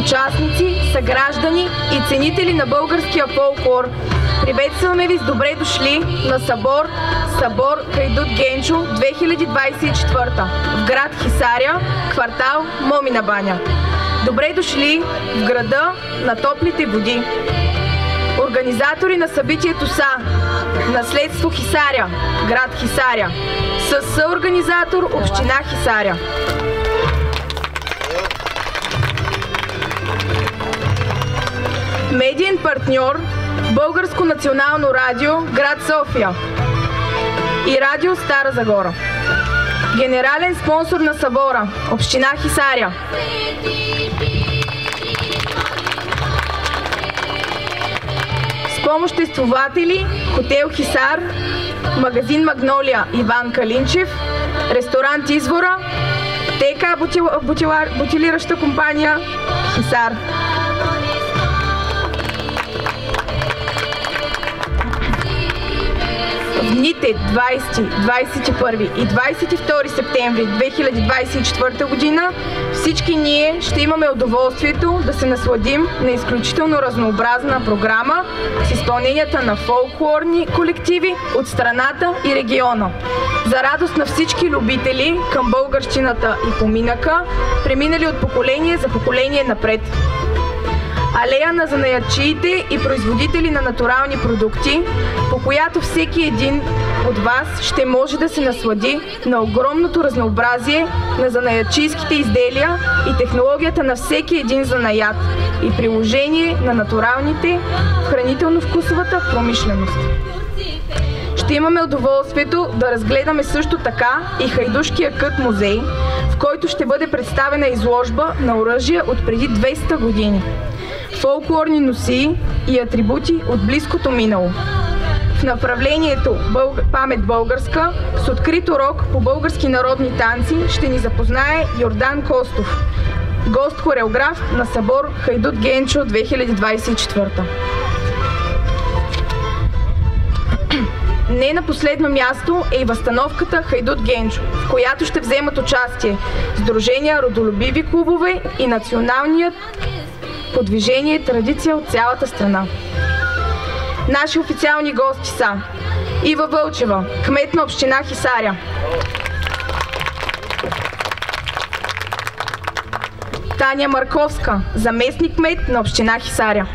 участници, съграждани и ценители на българския фолклор, приветстваме ви с добре дошли на Събор Хайдут Генчо 2024 в град Хисаря, квартал Момина баня. Добре дошли в града на топлите води. Организатори на събитието са Наследство Хисаря, град Хисаря, със съорганизатор община Хисаря. Медиен партньор Българско национално радио, град София и радио Стара Загора. Генерален спонсор на събора, община Хисаря. Спомоществователи Хотел Хисар, магазин Магнолия Иван Калинчев, ресторант Извора, ТК бутилираща компания Хисар. В дните 20, 21 и 22 септември 2024 година всички ние ще имаме удоволствието да се насладим на изключително разнообразна програма с изпълненията на фолклорни колективи от страната и региона. За радост на всички любители към българщината и поминъка, преминали от поколение за поколение напред. Алея на занаятчиите и производители на натурални продукти, по която всеки един от вас ще може да се наслади на огромното разнообразие на занаятчийските изделия и технологията на всеки един занаят и приложение на натуралните в хранително-вкусовата промишленост. Ще имаме удоволствието да разгледаме също така и Хайдушкия кът музей, в който ще бъде представена изложба на оръжия от преди 200 години. Фолклорни носии и атрибути от близкото минало. В направлението Памет българска с открит урок по български народни танци ще ни запознае Йордан Костов, гост-хореограф на събор Хайдут Генчо 2024. Не на последно място е и възстановката Хайдут Генчо, в която ще вземат участие Сдружения родолюбиви клубове и националният по движение традиция от цялата страна. Наши официални гости са Ива Вълчева, кмет на община Хисаря, Таня Марковска, заместник кмет на община Хисаря.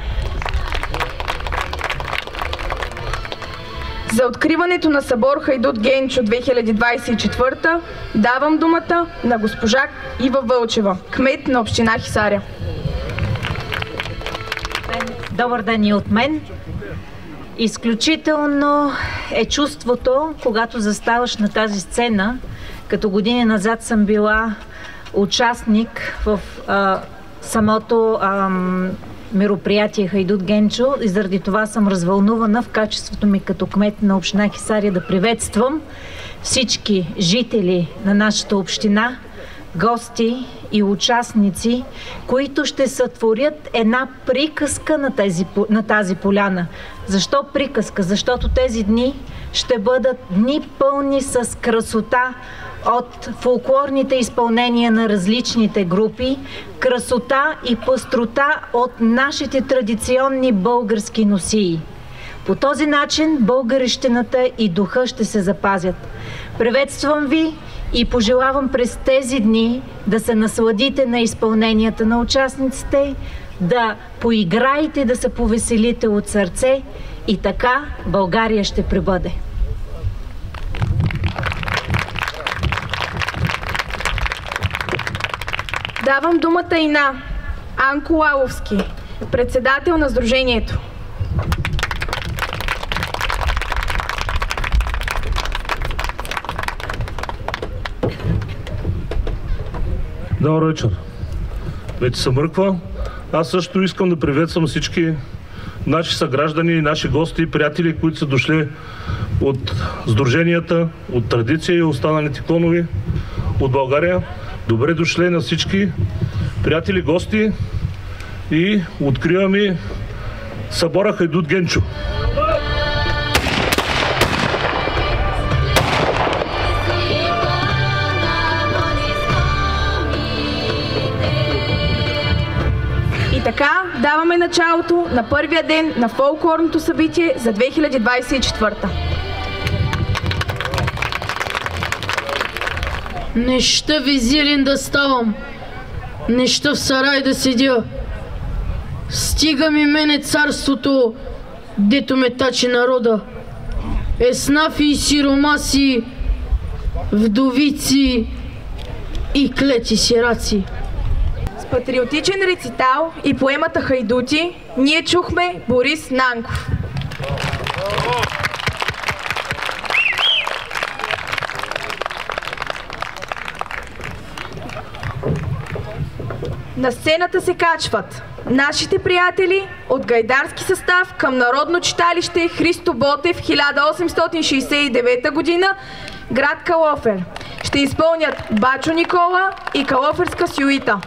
За откриването на събор Хайдут Генчо 2024 давам думата на госпожа Ива Вълчева, кмет на община Хисаря. Добър ден и от мен. Изключително е чувството, когато заставаш на тази сцена. Като години назад съм била участник в самото мероприятие Хайдут Генчо и заради това съм развълнувана в качеството ми като кмет на община Хисаря да приветствам всички жители на нашата община, гости и участници, които ще сътворят една приказка на тази поляна. Защо приказка? Защото тези дни ще бъдат дни пълни с красота от фолклорните изпълнения на различните групи, красота и пъстрота от нашите традиционни български носии. По този начин българщината и духа ще се запазят. Приветствам ви и пожелавам през тези дни да се насладите на изпълненията на участниците, да поиграете, да се повеселите от сърце и така България ще пребъде. Давам думата и на Анко Лаловски, председател на Сдружението. Добър вечер. Вече се мърква. Аз също искам да приветствам всички наши съграждани, наши гости и приятели, които са дошли от сдруженията, от традиция и останалите клонови от България. Добре дошли на всички приятели, гости и откриваме събора Хайдут Генчо. И така даваме началото на първия ден на фолклорното събитие за 2024. Не ще визирин да ставам, не ще в сарай да седя. Стига ми мене царството, дето ме тачи народа. Еснафи и сиромаси, вдовици и клети сираци. С патриотичен рецитал и поемата Хайдути ние чухме Борис Нанков. На сцената се качват нашите приятели от гайдарски състав към Народно читалище Христо Ботев 1869 година, град Калофер. Ще изпълнят Бачо Никола и Калоферска сюита.